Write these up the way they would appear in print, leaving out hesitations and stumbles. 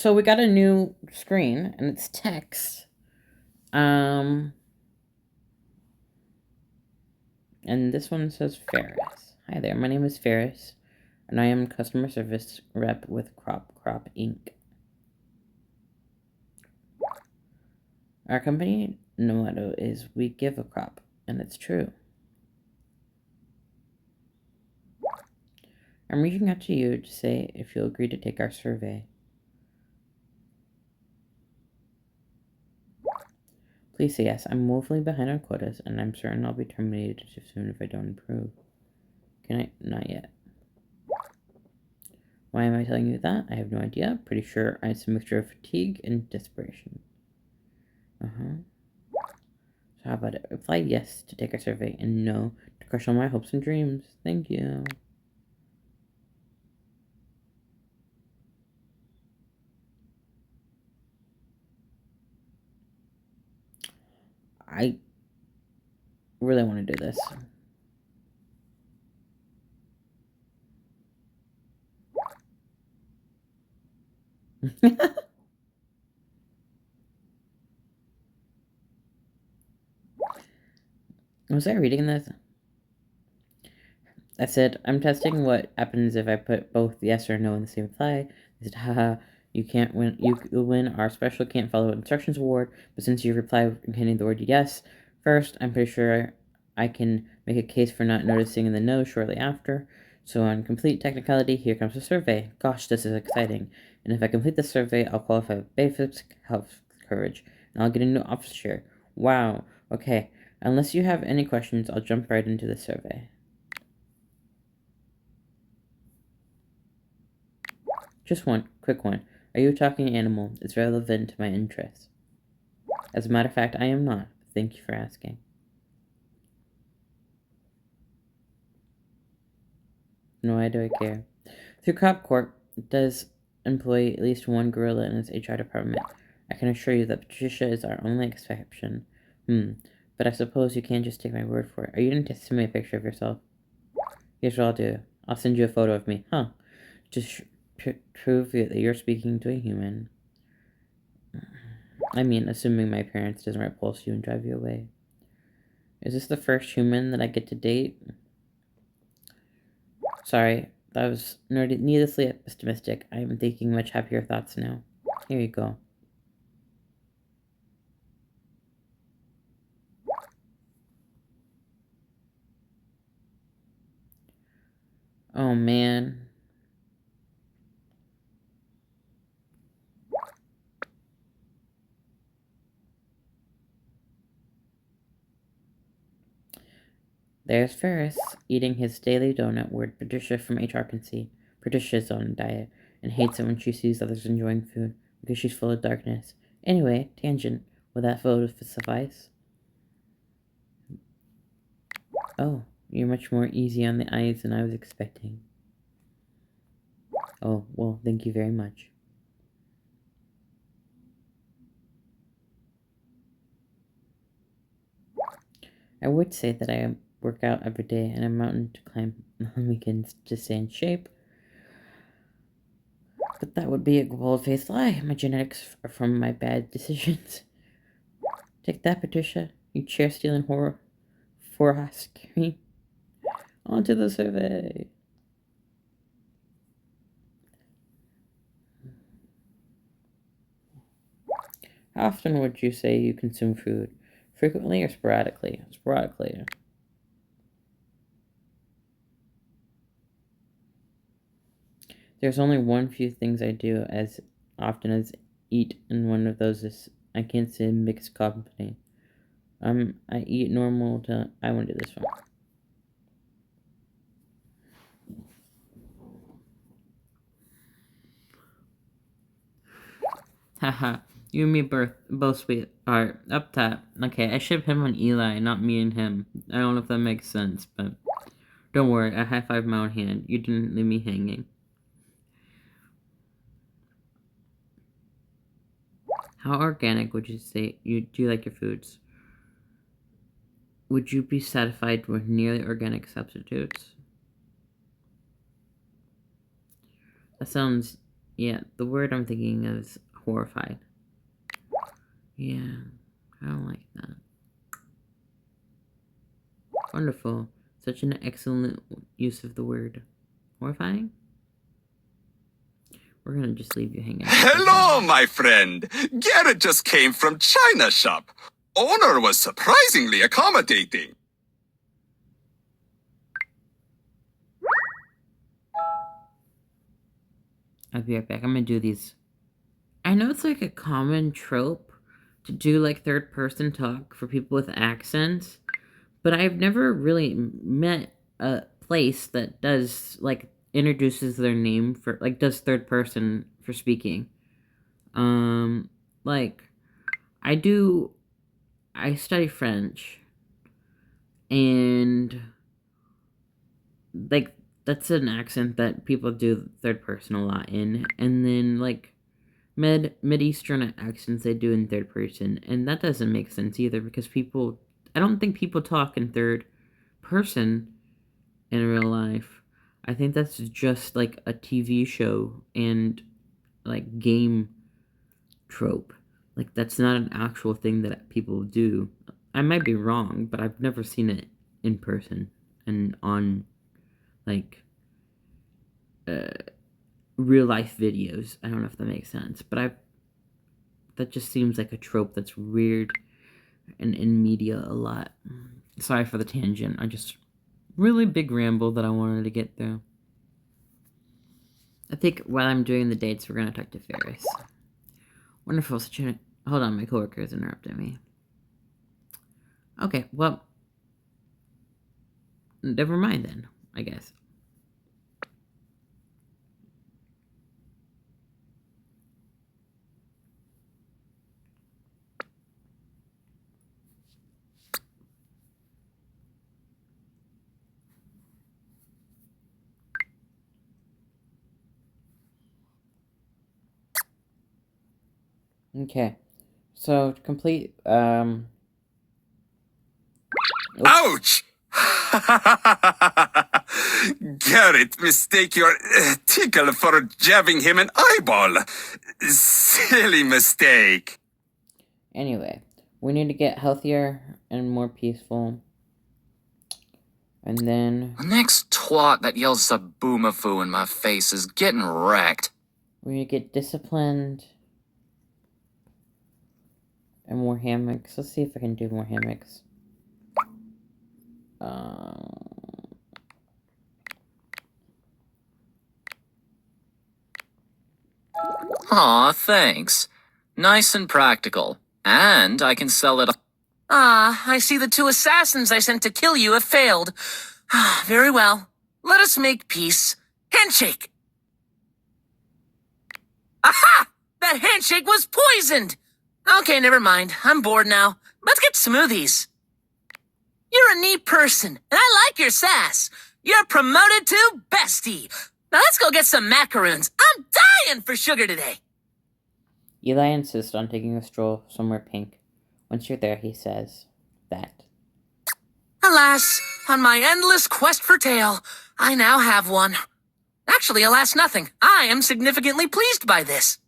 So we got a new screen, and it's text. And this one says Ferris. Hi there, my name is Ferris, and I am customer service rep with Crop Inc. Our company motto is "We give a crop," and it's true. I'm reaching out to you to say if you'll agree to take our survey. Please say yes. I'm woefully behind on quotas, and I'm certain I'll be terminated too soon if I don't improve. Can I? Not yet. Why am I telling you that? I have no idea. Pretty sure it's a mixture of fatigue and desperation. So how about it? Reply yes to take our survey and no to crush all my hopes and dreams. Thank you. I really want to do this. Was I reading this? I said, I'm testing what happens if I put both yes or no in the same reply. I said, haha, you can't win. You win our special can't follow instructions award, but since you reply containing the word yes first, I'm pretty sure I can make a case for not noticing the no shortly after. So on complete technicality, here comes the survey. Gosh, this is exciting. And if I complete the survey, I'll qualify for basic health coverage, and I'll get a new office chair. Wow. Okay. Unless you have any questions, I'll jump right into the survey. Just one, quick one. Are you a talking animal? It's relevant to my interests. As a matter of fact, I am not. Thank you for asking. No, why do I care? Through Crop Corp does employ at least one gorilla in its HR department. I can assure you that Patricia is our only exception. But I suppose you can't just take my word for it. Are you going to send me a picture of yourself? Here's what I'll do. I'll send you a photo of me. Just prove that you're speaking to a human. I mean, assuming my parents doesn't repulse you and drive you away. Is this the first human that I get to date? Sorry, that was needlessly optimistic. I am thinking much happier thoughts now. Here you go. Oh, man. There's Ferris, eating his daily donut word Patricia from HR can see. Patricia's own diet, and hates it when she sees others enjoying food, because she's full of darkness. Anyway, tangent. Will that photo suffice? Oh, you're much more easy on the eyes than I was expecting. Oh, well, thank you very much. I would say that I work out every day and I'm mountain to climb on weekends to stay in shape. But that would be a bold-faced lie. My genetics are from my bad decisions. Take that, Patricia. You chair-stealing horror for screen. On to the survey. How often would you say you consume food? Frequently or sporadically? Sporadically. There's only one few things I do as often as eat, and one of those is I can't say mixed company. I eat normal to. I want to do this one. Haha, you and me both sweet are up top. Okay, I ship him on Eli, not me and him. I don't know if that makes sense, but don't worry, I high five my own hand. You didn't leave me hanging. How organic would you say do you like your foods? Would you be satisfied with nearly organic substitutes? That sounds Yeah, the word I'm thinking of is horrified. Yeah, I don't like that. Wonderful. Such an excellent use of the word horrifying. We're gonna just leave you hanging. Hello, my friend. Garrett just came from China shop. Owner was surprisingly accommodating. I'll be right back. I'm gonna do these. I know it's like a common trope to do like third person talk for people with accents, but I've never really met a place that does like introduces their name for like does third person for speaking. Like I study French and like that's an accent that people do third person a lot in, and then like Mid-Eastern accents they do in third person, and that doesn't make sense either because I don't think people talk in third person in real life. I think that's just like a TV show and like game trope. Like that's not an actual thing that people do. I might be wrong, but I've never seen it in person and on like uh, real life videos. I don't know if that makes sense, but that just seems like a trope that's weird and in media a lot. Sorry for the tangent. I just really big ramble that I wanted to get through. I think while I'm doing the dates, we're gonna talk to Ferris. Wonderful. Hold on, my coworker is interrupting me. Okay, well, never mind then, I guess. Okay, so to complete, Ouch! Garrett mistake your tickle for jabbing him an eyeball. Silly mistake. Anyway, we need to get healthier and more peaceful. And then The next twat that yells "Saboomafoo" in my face is getting wrecked. we need to get disciplined and more hammocks. Let's see if I can do more hammocks. Aw, thanks. Nice and practical. And I can sell it. Ah, I see the 2 assassins I sent to kill you have failed. Very well. Let us make peace. Handshake! Aha! That handshake was poisoned! Okay, never mind. I'm bored now. Let's get smoothies. You're a neat person, and I like your sass. You're promoted to bestie. Now let's go get some macaroons. I'm dying for sugar today. Eli insists on taking a stroll somewhere pink. Once you're there, he says that. Alas, on my endless quest for tail, I now have one. Actually, alas nothing. I am significantly pleased by this.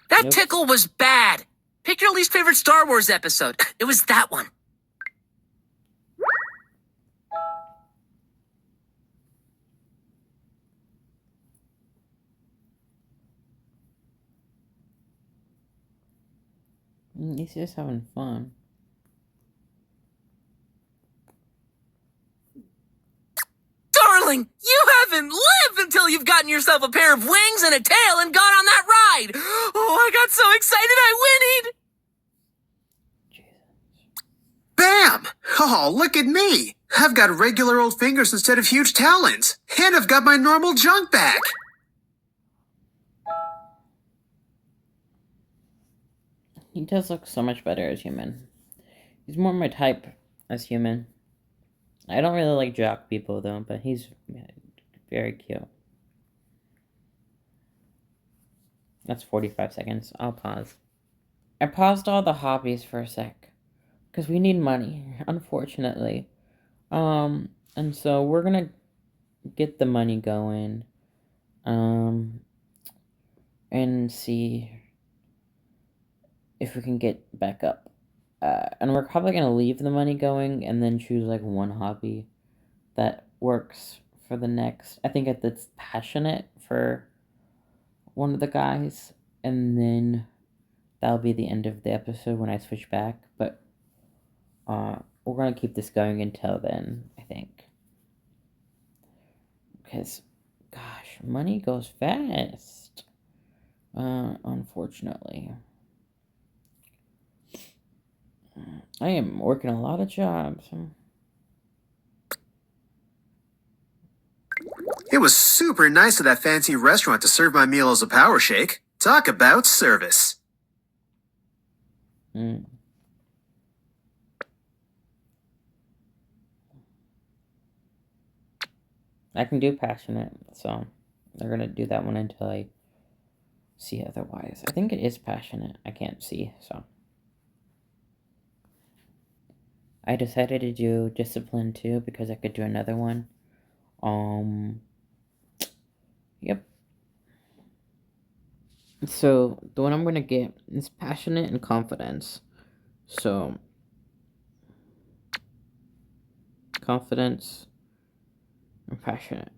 That tickle was bad. Pick your least favorite Star Wars episode. It was that one. He's just having fun. Darling, you haven't lived until you've gotten yourself a pair of wings and a tail and gone on that ride. Oh, I got so excited I whinnied. Bam! Oh, look at me! I've got regular old fingers instead of huge talons. And I've got my normal junk back. He does look so much better as human. He's more my type as human. I don't really like jock people though, but he's very cute. That's 45 seconds. I'll pause. I paused all the hobbies for a sec because we need money, unfortunately. And so we're gonna get the money going. And see if we can get back up. And we're probably gonna leave the money going and then choose like one hobby that works for the next. I think that's passionate for one of the guys, and then that'll be the end of the episode when I switch back. But we're gonna keep this going until then, I think, because gosh, money goes fast. Unfortunately. I am working a lot of jobs. It was super nice of that fancy restaurant to serve my meal as a power shake. Talk about service. I can do passionate, so they're gonna do that one until I see otherwise. I think it is passionate. I can't see, so. I decided to do discipline too because I could do another one. Yep. So the one I'm gonna get is passionate and confidence. So confidence and passionate.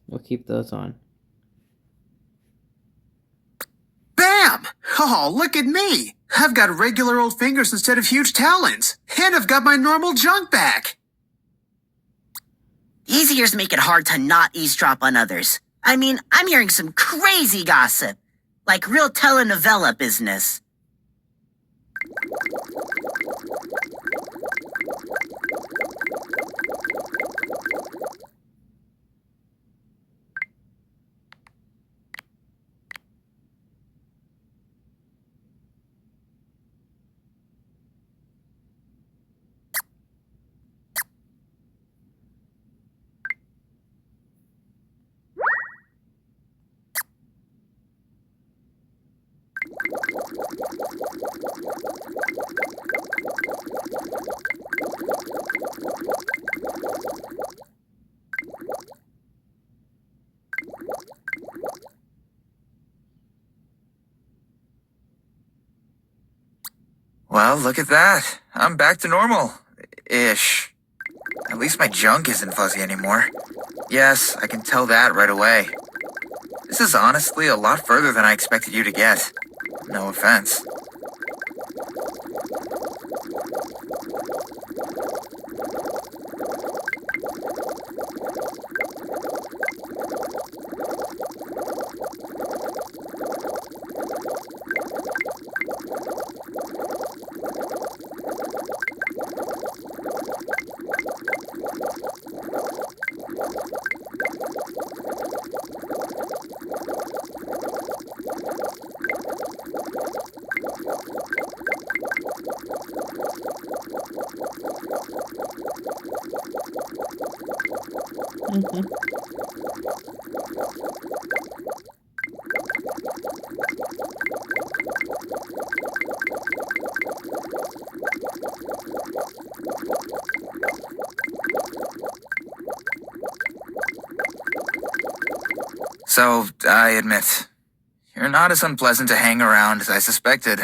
We'll keep those on. Bam! Oh, look at me! I've got regular old fingers instead of huge talons. And I've got my normal junk back. These ears make it hard to not eavesdrop on others. I mean, I'm hearing some crazy gossip. Like real telenovela business. Well, look at that. I'm back to normal. Ish. At least my junk isn't fuzzy anymore. Yes, I can tell that right away. This is honestly a lot further than I expected you to get. No offense. So, I admit, you're not as unpleasant to hang around as I suspected.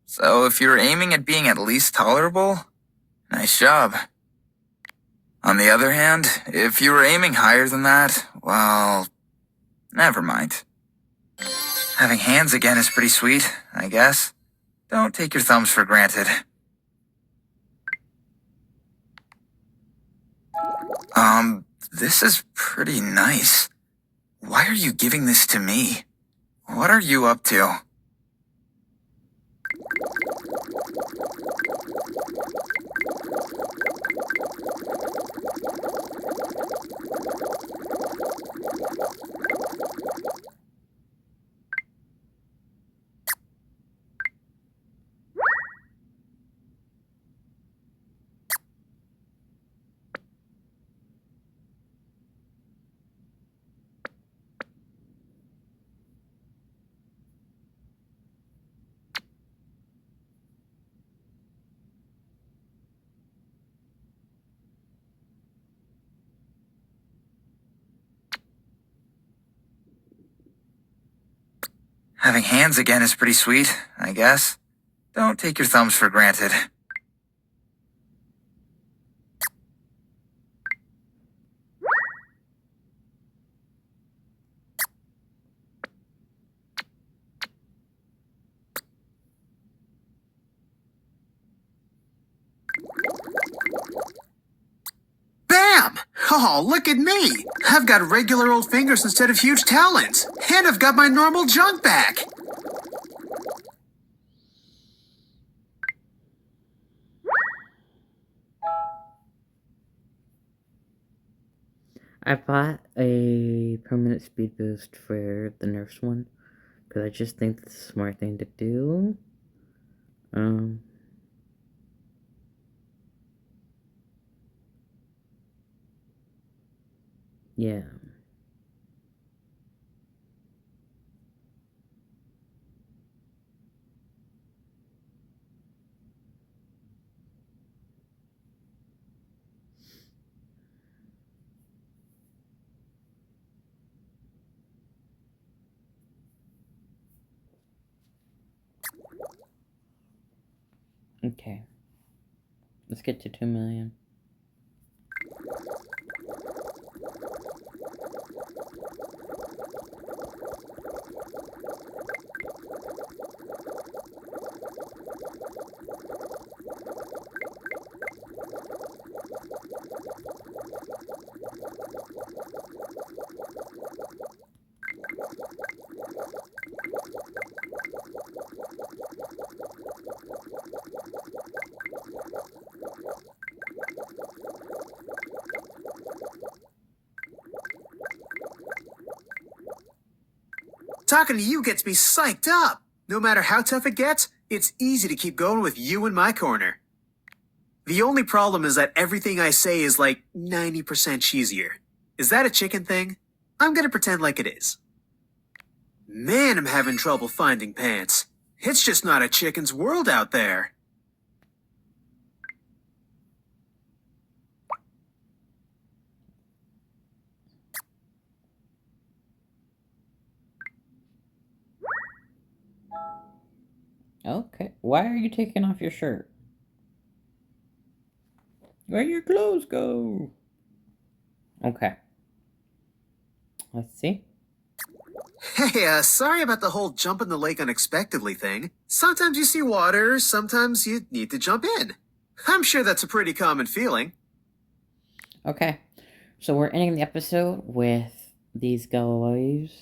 So if you're aiming at being at least tolerable, nice job. On the other hand, if you were aiming higher than that, well, never mind. Having hands again is pretty sweet, I guess. Don't take your thumbs for granted. This is pretty nice. Why are you giving this to me? What are you up to? Having hands again is pretty sweet, I guess. Don't take your thumbs for granted. Bam! Oh, look at me! I've got regular old fingers instead of huge talons. And I've got my normal junk back. I bought a permanent speed boost for the nurse one, because I just think that's a smart thing to do. Yeah. Okay. Let's get to 2 million. Talking to you gets me psyched up. No matter how tough it gets, it's easy to keep going with you in my corner. The only problem is that everything I say is like 90% cheesier. Is that a chicken thing? I'm gonna pretend like it is. Man, I'm having trouble finding pants. It's just not a chicken's world out there. Okay. Why are you taking off your shirt? Where'd your clothes go? Okay. Let's see. Hey, sorry about the whole jump in the lake unexpectedly thing. Sometimes you see water, sometimes you need to jump in. I'm sure that's a pretty common feeling. Okay. So we're ending the episode with these giveaways.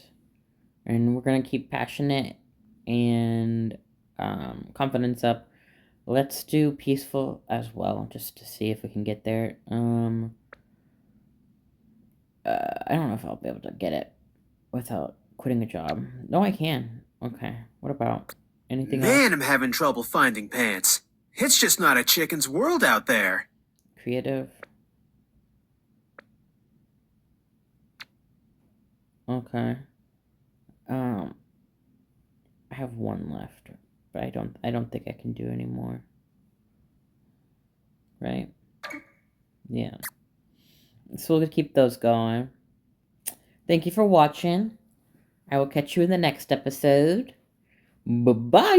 And we're going to keep passionate and confidence up. Let's do peaceful as well, just to see if we can get there. I don't know if I'll be able to get it without quitting a job. No, I can. Okay. What about anything else? Man, I'm having trouble finding pants. It's just not a chicken's world out there. Creative. Okay. I have one left, but I don't think I can do any more. Right? Yeah. So we'll keep those going. Thank you for watching. I will catch you in the next episode. Bye-bye!